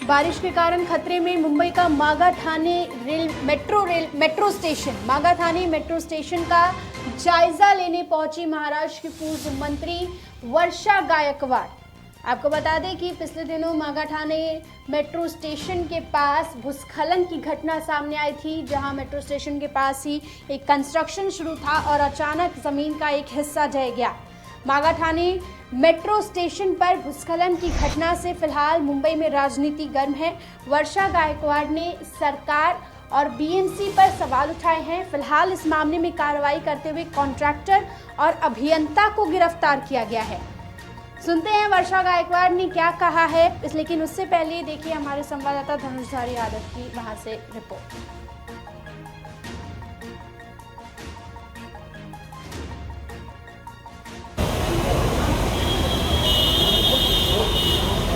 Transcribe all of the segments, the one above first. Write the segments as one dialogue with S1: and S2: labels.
S1: बारिश के कारण खतरे में मुंबई का Magathane metro station. Magathane metro station का जायजा लेने पहुंची महाराष्ट्र की पूर्व मंत्री वर्षा गायकवाड़। आपको बता दें कि पिछले दिनों मागाठाणे मेट्रो स्टेशन के पास भूस्खलन की घटना सामने आई थी, जहां मेट्रो स्टेशन के पास ही एक कंस्ट्रक्शन शुरू था और अचानक जमीन का एक हिस्सा ढह गया। मागाठाणे मेट्रो स्टेशन पर भूस्खलन की घटना से फिलहाल मुंबई में राजनीति गर्म है। वर्षा गायकवाड़ ने सरकार और बीएमसी पर सवाल उठाए हैं। फिलहाल इस मामले में कार्रवाई करते हुए कॉन्ट्रैक्टर और अभियंता को गिरफ्तार किया गया है। सुनते हैं वर्षा गायकवाड़ ने क्या कहा है, लेकिन उससे पहले देखिए हमारे संवाददाता धनुषधारी यादव की वहां से रिपोर्ट।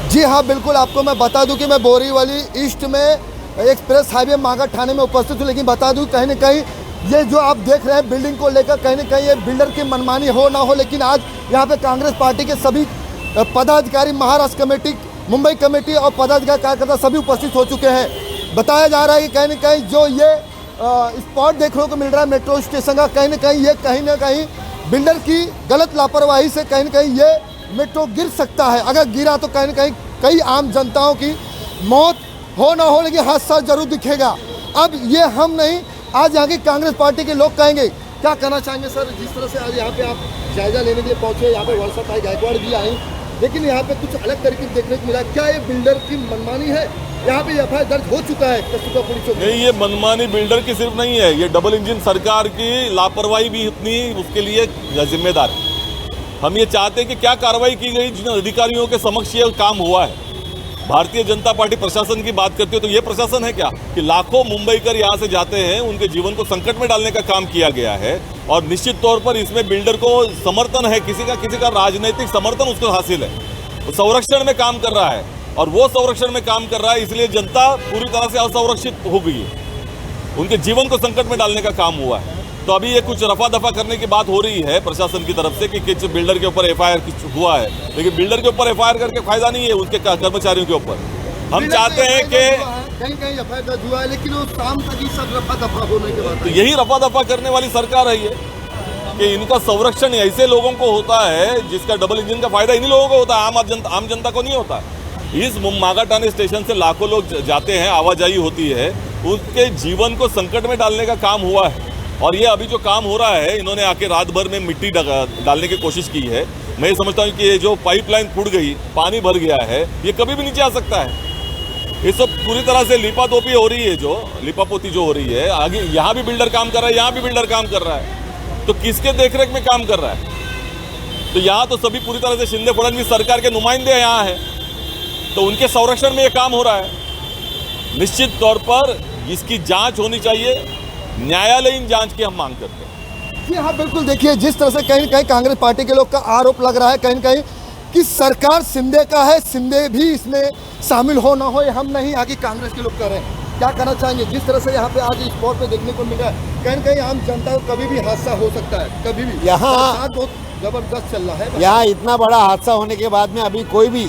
S2: जी हाँ, बिल्कुल आपको मैं बता दूं कि मैं बोरीवली ईस्ट में एक्सप्रेस हाईवे मागाठाणे में उपस्थित हूँ। लेकिन बता दूं कहीं न कहीं ये जो आप देख रहे हैं बिल्डिंग को लेकर कहीं न कहीं ये बिल्डर की मनमानी हो ना हो, लेकिन आज यहाँ पे कांग्रेस पार्टी के सभी पदाधिकारी, महाराष्ट्र कमेटी, मुंबई कमेटी और पदाधिकारी कार्यकर्ता सभी उपस्थित हो चुके हैं। बताया जा रहा है कि कहीं न कहीं जो ये स्पॉट देखने को मिल रहा है मेट्रो स्टेशन का, कहीं न कहीं बिल्डर की गलत लापरवाही से कहीं न कहीं ये मेट्रो गिर सकता है। अगर गिरा तो कहीं न कहीं कई आम जनताओं की मौत हो ना हो, लेकिन हादसा जरूर दिखेगा। अब ये हम नहीं, आज यहाँ की कांग्रेस पार्टी के लोग कहेंगे। क्या कहना चाहेंगे सर, जिस तरह से आज यहाँ पे आप जायजा लेने के लिए पहुंचे, यहाँ पे वर्षा गायकवाड़ भी आई, लेकिन यहाँ पे कुछ अलग तरीके से देखने को मिला। क्या ये बिल्डर की मनमानी है? यहाँ पे एफआईआर दर्ज हो चुका है कस्तूरबा पुलिस।
S3: नहीं, ये मनमानी बिल्डर की सिर्फ नहीं है, ये डबल इंजन सरकार की लापरवाही भी इतनी उसके लिए जिम्मेदार है। हम ये चाहते हैं कि क्या कार्रवाई की गई, जिन अधिकारियों के समक्ष ये काम हुआ है। भारतीय जनता पार्टी प्रशासन की बात करती है तो ये प्रशासन है क्या कि लाखों मुंबईकर यहाँ से जाते हैं, उनके जीवन को संकट में डालने का काम किया गया है। और निश्चित तौर पर इसमें बिल्डर को समर्थन है, किसी का राजनीतिक समर्थन उसको हासिल है। वो संरक्षण में काम कर रहा है और वो संरक्षण में काम कर रहा है, इसलिए जनता पूरी तरह से असुरक्षित हो गई है, उनके जीवन को संकट में डालने का काम हुआ है। तो अभी ये कुछ रफा दफा करने की बात हो रही है प्रशासन की तरफ से कि किस बिल्डर के ऊपर एफआईआर हुआ है, लेकिन बिल्डर के ऊपर एफआईआर करके फायदा नहीं है उसके कर्मचारियों के ऊपर। हम चाहते हैं कि
S2: कहीं एफआईआर दर्ज हुआ है, लेकिन वो शाम तक ही सब रफा दफा होने के बाद
S3: तो यही रफा दफा करने वाली सरकार है ये कि इनका संरक्षण ऐसे लोगों को होता है जिसका डबल इंजन का फायदा इन्हीं लोगों को होता है, आम जनता को नहीं होता। इस मागाठाणे स्टेशन से लाखों लोग जाते हैं, आवाजाही होती है, उसके जीवन को संकट में डालने का काम हुआ है। और ये अभी जो काम हो रहा है, इन्होंने आके रात भर में मिट्टी डालने की कोशिश की है। मैं समझता हूँ कि ये जो पाइपलाइन फूट गई, पानी भर गया है, ये कभी भी नीचे आ सकता है। ये सब पूरी तरह से लिपापोती हो रही है, जो हो रही है। आगे यहाँ भी बिल्डर काम कर रहा है, यहाँ भी बिल्डर काम कर रहा है, तो किसके देखरेख में काम कर रहा है? तो यहाँ तो सभी पूरी तरह से शिंदे फडणवीस सरकार के नुमाइंदे यहाँ हैं, तो उनके संरक्षण में ये काम हो रहा है। निश्चित तौर पर इसकी जांच होनी चाहिए, न्यायालयीन जांच की हम मांग करते हैं।
S2: जी हाँ, बिल्कुल। देखिए जिस तरह से कहीं न कहीं कांग्रेस पार्टी के लोग का आरोप लग रहा है कहीं न कहीं कि सरकार शिंदे का है, शिंदे भी इसमें शामिल हो ना हो, हम नहीं, यहाँ की कांग्रेस के लोग कर रहे हैं। क्या कहना चाहेंगे जिस तरह से यहाँ पे आज स्पॉट पे देखने को मिल रहा है? कहीं न कहीं आम जनता को कभी भी हादसा हो सकता है, कभी भी।
S4: यहाँ
S2: बहुत जबरदस्त चल रहा है।
S4: यहाँ इतना बड़ा हादसा होने के बाद में अभी कोई भी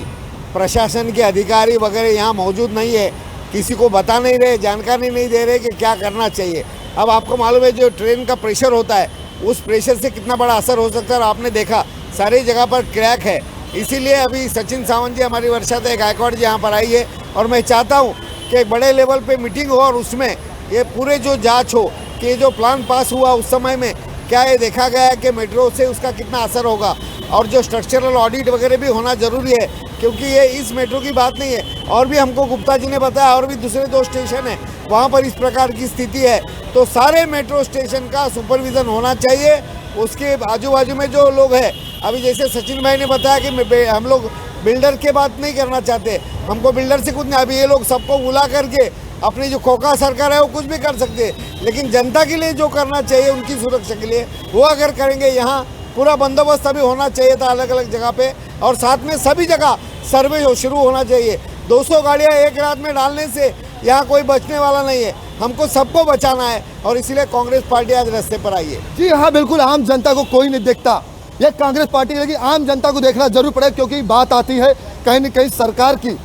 S4: प्रशासन के अधिकारी वगैरह यहाँ मौजूद नहीं है, किसी को बता नहीं रहे, जानकारी नहीं दे रहे कि क्या करना चाहिए। अब आपको मालूम है जो ट्रेन का प्रेशर होता है, उस प्रेशर से कितना बड़ा असर हो सकता है। और आपने देखा सारी जगह पर क्रैक है, इसीलिए अभी सचिन सावंत जी, हमारी वर्षा गायकवाड़ जी यहाँ पर आई है। और मैं चाहता हूँ कि एक बड़े लेवल पे मीटिंग हो और उसमें ये पूरे जो जांच हो कि जो प्लान पास हुआ उस समय में क्या ये देखा गया है कि मेट्रो से उसका कितना असर होगा, और जो स्ट्रक्चरल ऑडिट वगैरह भी होना ज़रूरी है, क्योंकि ये इस मेट्रो की बात नहीं है। और भी हमको गुप्ता जी ने बताया और भी दूसरे 2 स्टेशन हैं वहाँ पर इस प्रकार की स्थिति है, तो सारे मेट्रो स्टेशन का सुपरविज़न होना चाहिए। उसके आजू बाजू में जो लोग हैं, अभी जैसे सचिन भाई ने बताया कि हम लोग बिल्डर के बात नहीं करना चाहते, हमको बिल्डर से कुछ नहीं। अभी ये लोग सबको बुला करके अपनी जो खोखा सरकार है वो कुछ भी कर सकते हैं, लेकिन जनता के लिए जो करना चाहिए उनकी सुरक्षा के लिए वो अगर करेंगे। यहाँ पूरा बंदोबस्त अभी होना चाहिए था अलग अलग जगह पे, और साथ में सभी जगह सर्वे शुरू होना चाहिए। 200 गाड़ियाँ एक रात में डालने से यहाँ कोई बचने वाला नहीं है, हमको सबको बचाना है, और इसीलिए कांग्रेस पार्टी आज रास्ते पर आई है।
S2: जी हाँ, बिल्कुल। आम जनता को कोई नहीं देखता, ये कांग्रेस पार्टी, लेकिन आम जनता को देखना जरूर पड़ेगा, क्योंकि बात आती है कहीं न कहीं सरकार की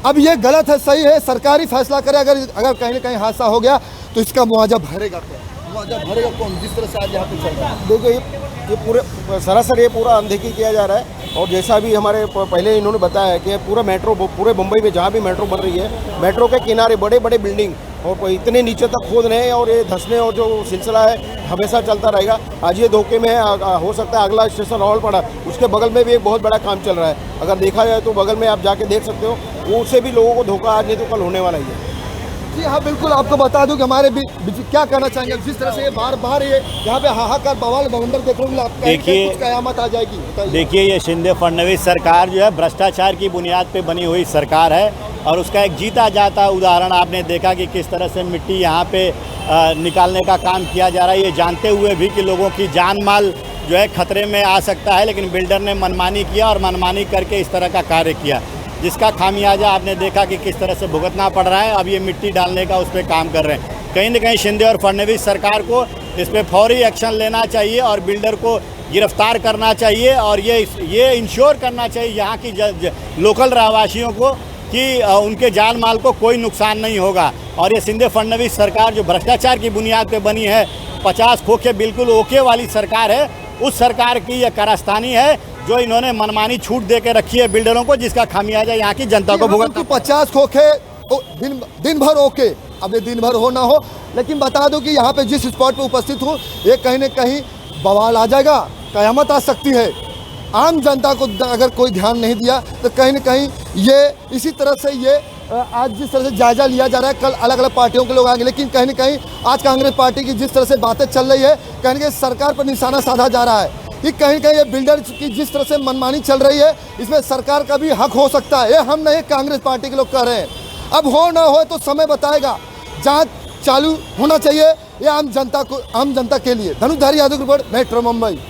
S2: अब ये गलत है, सही है, सरकारी फैसला करे। अगर कहीं ना कहीं हादसा हो गया तो इसका मुआवजा भरेगा कौन? मुआवजा भरेगा कौन? जिस तरह से आज यहाँ पे चल रहा है,
S5: देखिए ये पूरे सरासर ये पूरा अनदेखी किया जा रहा है। और जैसा भी हमारे पहले इन्होंने बताया कि पूरा मेट्रो, पूरे मुंबई में जहाँ भी मेट्रो बन रही है, मेट्रो के किनारे बड़े बड़े बिल्डिंग और इतने नीचे तक खोद रहे हैं और ये धंसने और जो सिलसिला है हमेशा चलता रहेगा। आज ये धोखे में है, हो सकता है अगला स्टेशन रावल पड़ा, उसके बगल में भी एक बहुत बड़ा काम चल रहा है। अगर देखा जाए तो बगल में आप जाके देख सकते हो, उससे भी लोगों को धोखा आज नहीं तो कल होने वाला ही है।
S2: जी हाँ, बिल्कुल। आपको बता दूं कि हमारे क्या कहना चाहेंगे जिस तरह से बार बार ये यहाँ पे हाहाकार बवाल बवंडर देखने को मिला,
S6: देखिए
S2: कुछ कयामत आ जाएगी?
S6: देखिए, ये शिंदे फडणवीस सरकार जो है भ्रष्टाचार की बुनियाद पे बनी हुई सरकार है और उसका एक जीता जाता उदाहरण आपने देखा कि किस तरह से मिट्टी यहाँ पे निकालने का काम किया जा रहा है, ये जानते हुए भी कि लोगों की जान माल जो है खतरे में आ सकता है। लेकिन बिल्डर ने मनमानी किया और मनमानी करके इस तरह का कार्य किया, जिसका खामियाजा आपने देखा कि किस तरह से भुगतना पड़ रहा है। अब ये मिट्टी डालने का उस पर काम कर रहे हैं। कहीं न कहीं शिंदे और फडणवीस सरकार को इस पर फौरी एक्शन लेना चाहिए और बिल्डर को गिरफ्तार करना चाहिए और ये इंश्योर करना चाहिए यहाँ की लोकल रहवासियों को कि उनके जान माल को कोई नुकसान नहीं होगा। और ये शिंदे फडणवीस सरकार जो भ्रष्टाचार की बुनियाद पे बनी है, 50 खोखे बिल्कुल ओके वाली सरकार है, उस सरकार की यह कारस्तानी है जो इन्होंने मनमानी छूट दे के रखी है बिल्डरों को, जिसका खामियाजा यहाँ की जनता को भुगतना।
S2: 50 खोखे दिन भर ओके, अब ये दिन भर हो ना हो, लेकिन बता दो कि यहाँ पे जिस स्पॉट पे उपस्थित हूँ, ये कहीं न कहीं बवाल आ जाएगा, कयामत आ सकती है। आम जनता को अगर कोई ध्यान नहीं दिया तो कहीं न कहीं ये इसी तरह से ये आज जिस तरह से जायजा लिया जा रहा है, कल अलग अलग पार्टियों के लोग आएंगे, लेकिन कहीं न कहीं आज कांग्रेस पार्टी की जिस तरह से बातें चल रही है, कहीं न कहीं सरकार पर निशाना साधा जा रहा है कि कहीं न कहीं ये बिल्डर की जिस तरह से मनमानी चल रही है, इसमें सरकार का भी हक हो सकता है। ये हम नहीं, कांग्रेस पार्टी के लोग कह रहे हैं। अब हो ना हो तो समय बताएगा, जांच चालू होना चाहिए ये आम जनता के लिए। धनुधारी यादव की रिपोर्ट, मेट्रो मुंबई।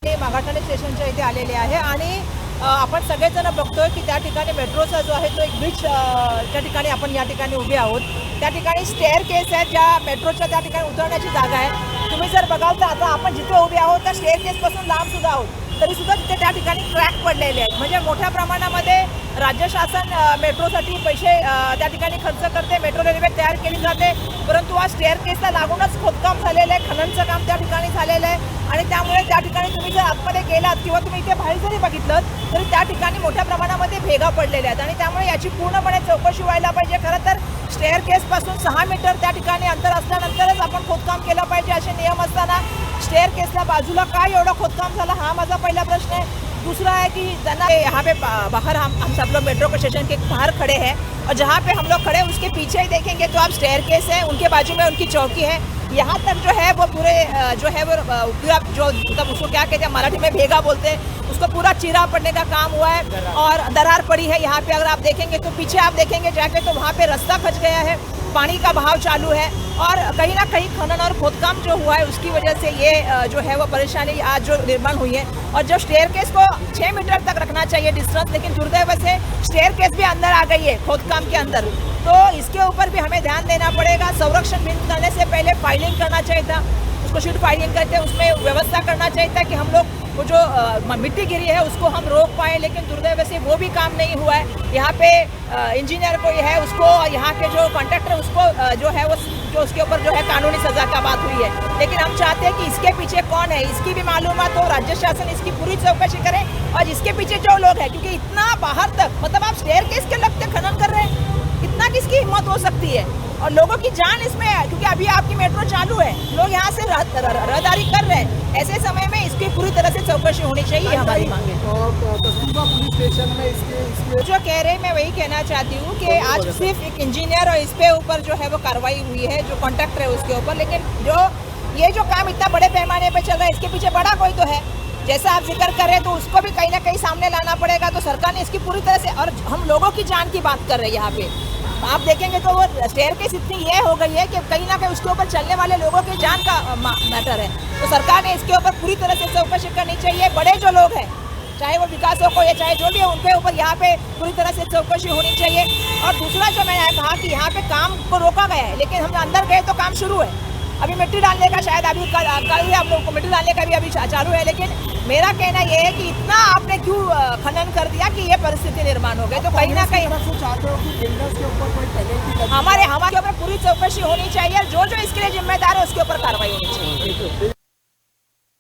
S7: मागाठाणे स्टेशनच्या इथे आलेले आहे आणि आपण सगळेजण बघतोय की त्या ठिकाणी मेट्रोचा जो आहे तो एक ब्रिज त्या ठिकाणी आपण या ठिकाणी उभे आहोत। त्या ठिकाणी स्टेअर केस आहे, ज्या मेट्रोच्या त्या ठिकाणी उतरण्याची जागा आहे। तुम्ही जर बघाल तर आता आपण जिथे उभे आहोत त्या स्टेअर केसपासून लांब सुद्धा आहोत, तरी सुद्धा तिथे त्या ठिकाणी क्रॅक पडलेले आहेत। म्हणजे मोठ्या प्रमाणामध्ये राज्य शासन मेट्रोसाठी पैसे त्या ठिकाणी खर्च करते, मेट्रो रेल्वे तयार केली जाते, परंतु हा स्टेअर केसला लागूनच खोदकाम झालेलं आहे, खननचं काम त्या ठिकाणी झालेलं आहे आणि त्यामुळे त्या ठिकाणी तुम्ही जर आतमध्ये गेलात किंवा तुम्ही इथे बाहेर जरी बघितलं तरी त्या ठिकाणी मोठ्या प्रमाणामध्ये भेगा पडलेल्या आहेत आणि त्यामुळे याची पूर्णपणे चौकशी व्हायला पाहिजे। खरं तर स्टेअर केसपासून 6 मीटर त्या ठिकाणी अंतर असल्यानंतरच आपण खोदकाम केलं पाहिजे असे नियम असताना स्टेअर केसला बाजूला काय एवढं खोदकाम झालं, हा माझा पहिला प्रश्न है। दूसरा है कि जना यहाँ पे बाहर हम सब लोग मेट्रो के स्टेशन के बाहर खड़े हैं और जहाँ पे हम लोग खड़े हैं उसके पीछे ही देखेंगे तो आप स्टेयर केस है, उनके बाजू में उनकी चौकी है। यहाँ तक जो है वो पूरे जो है वो पूरा जो मतलब उसको क्या कहते हैं मराठी में भेगा बोलते हैं, उसको पूरा चीरा पड़ने का काम हुआ है और दरार पड़ी है। यहाँ पे अगर आप देखेंगे तो पीछे आप देखेंगे जाके तो वहाँ पे रास्ता फंस गया है, पानी का बहाव चालू है और कहीं ना कहीं खनन और खोदकाम जो हुआ है उसकी वजह से ये जो है वो परेशानी आज जो निर्माण हुई है। और जो स्टेयर केस को 6 मीटर तक रखना चाहिए डिस्टेंस, लेकिन दुर्दैव से स्टेयर केस भी अंदर आ गई है खोदकाम के अंदर, तो इसके ऊपर भी हमें ध्यान देना पड़ेगा। संरक्षण बिंदु करने से पहले फाइलिंग करना चाहिए था, उसको शीट फाइलिंग करते हैं उसमें व्यवस्था करना चाहिए था कि हम लोग वो जो मिट्टी गिरी है उसको हम रोक पाए, लेकिन दुर्दैव से वो भी काम नहीं हुआ है। यहाँ पे इंजीनियर कोई है उसको, यहाँ के जो कॉन्ट्रैक्टर उसको जो है वो जो उसके ऊपर जो है कानूनी सजा का बात हुई है, लेकिन हम चाहते हैं कि इसके पीछे कौन है इसकी भी मालूमात हो, राज्य शासन इसकी पूरी चौकसी करे और इसके पीछे जो लोग हैं, क्योंकि इतना बाहर तक मतलब आप स्टेयर केस के लगते खनन कर रहे हैं, इतना किसकी हिम्मत हो सकती है और लोगों की जान इसमें है, क्योंकि अभी आपकी मेट्रो चालू है, लोग यहाँ से रहदारी कर रहे हैं। ऐसे समय में इसकी पूरी तरह से चौकसी होनी चाहिए, हमारी मांग है।
S5: पुलिस स्टेशन में इसके
S7: जो कह रहे हैं मैं वही कहना चाहती हूँ कि आज सिर्फ एक इंजीनियर और इस पे ऊपर जो है वो कार्रवाई हुई है, जो कॉन्ट्रैक्टर है उसके ऊपर, लेकिन जो ये जो काम इतना बड़े पैमाने पे चल रहा है इसके पीछे बड़ा कोई तो है, जैसा आप जिक्र कर रहे हैं, तो उसको भी कहीं ना कहीं सामने लाना पड़ेगा। तो सरकार ने इसकी पूरी तरह से, और हम लोगों की जान की बात कर रहे हैं यहाँ पे, आप देखेंगे तो वो स्टेयर केस इतनी ये हो गई है कि कहीं ना कहीं उसके ऊपर चलने वाले लोगों की जान का मैटर है। तो सरकार ने इसके ऊपर पूरी तरह से चौकसी करनी चाहिए। बड़े जो लोग हैं, चाहे वो विकास हो या चाहे जो भी है, उनके ऊपर यहाँ पे पूरी तरह से चौकसी होनी चाहिए। और दूसरा जो मैंने कहा कि यहाँ पे काम को रोका गया है, लेकिन हम अंदर गए तो काम शुरू है। अभी मिट्टी डालने का शायद अभी कल ही हम लोग को मिट्टी डालने का भी अभी चालू है, लेकिन मेरा कहना यह है कि इतना आपने क्यों खनन कर दिया कि ये परिस्थिति निर्माण हो गई। तो कहीं ना कहीं
S5: चाहते हो कि बिल्डर्स के ऊपर कोई पेनल्टी
S7: हमारे पूरी चौकसी होनी चाहिए, जो जो इसके लिए जिम्मेदार है उसके ऊपर कार्रवाई होनी चाहिए।